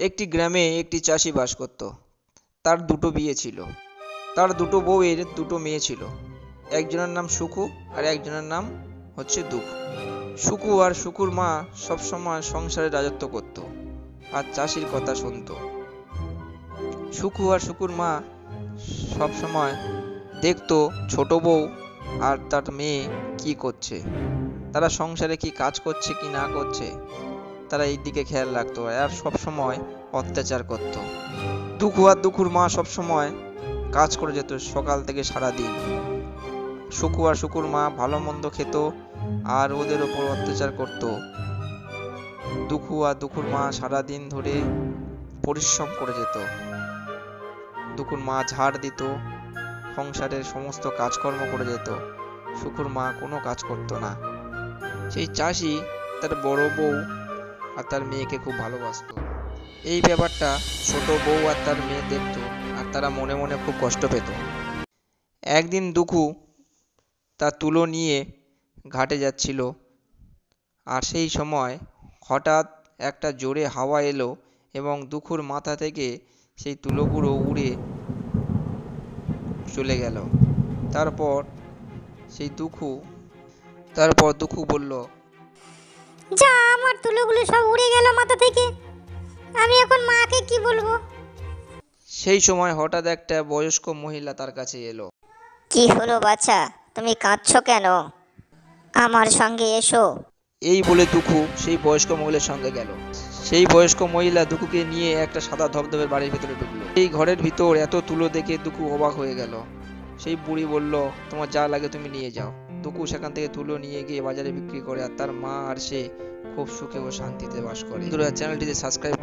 একটি গ্রামে একটি চাষি বাস করত। তার দুটো বিয়ে ছিল। তার দুটো বউয়ের দুটো মেয়ে ছিল। একজনের নাম সুখু আর একজনের নাম হচ্ছে দুঃখু। সুখু আর সুখুর মা সবসময় সংসারে রাজত্ব করত আর চাষির কথা শুনতো। সুখু আর সুখুর মা সবসময় দেখতো ছোট বউ আর তার মেয়ে কি করছে, তারা সংসারে কি কাজ করছে কি না করছে, তারা এই দিকে খেয়াল রাখতো আর সব সময় অত্যাচার করত। দুঃখু আর দুঃখুর মা সব সময় কাজ করে যেত সকাল থেকে সারা দিন। সুখু আর সুখুর মা ভালো মন্দ খেত আর ওদের ওপর অত্যাচার করত। দুঃখু আর দুঃখুর মা সারা দিন ধরে পরিশ্রম করে যেত। দুঃখুর মা ঝাড় দিত, সংসারের সমস্ত কাজকর্ম করে যেত। সুখুর মা কোনো কাজ করতো না। সেই চাষি তার বড় বউ আর তার মেয়েকে খুব ভালোবাসতো। এই ব্যাপারটা ছোট বউ আর তার মেয়ে দেখতো আর তারা মনে মনে খুব কষ্ট পেত। একদিন দুঃখু তার তুলো নিয়ে ঘাটে যাচ্ছিল, আর সেই সময় হঠাৎ একটা জোরে হাওয়া এলো এবং দুঃখুর মাথা থেকে সেই তুলোগুলো উড়ে চলে গেল। তারপর দুঃখু বলল, যা, আমার তুলোগুলো সব উড়ে গেল মাথা থেকে, আমি এখন মাকে কি বলবো? সেই সময় হঠাৎ একটা বয়স্ক মহিলা তার কাছে এলো। কি হলো বাচ্চা, তুমি কাঁদছো কেন? আমার সঙ্গে এসো। এই বলে দুঃখু সেই বয়স্ক মহিলার সঙ্গে গেল। সেই বয়স্ক মহিলা দুঃখুকে নিয়ে একটা সাদা ধবধবের বাড়ির ভিতরে ঢুকলো। এই ঘরের ভিতর এত তুলো দেখে দুঃখু অবাক হয়ে গেল। সেই বুড়ি বলল, তোমার যা লাগে তুমি নিয়ে যাও। দুঃখু সেখান থেকে তুলো নিয়ে গিয়ে বাজারে বিক্রি করে আর তার মা আর সে খুব সুখে ও শান্তিতে বাস করে। বন্ধুরা, চ্যানেলটিতে সাবস্ক্রাইব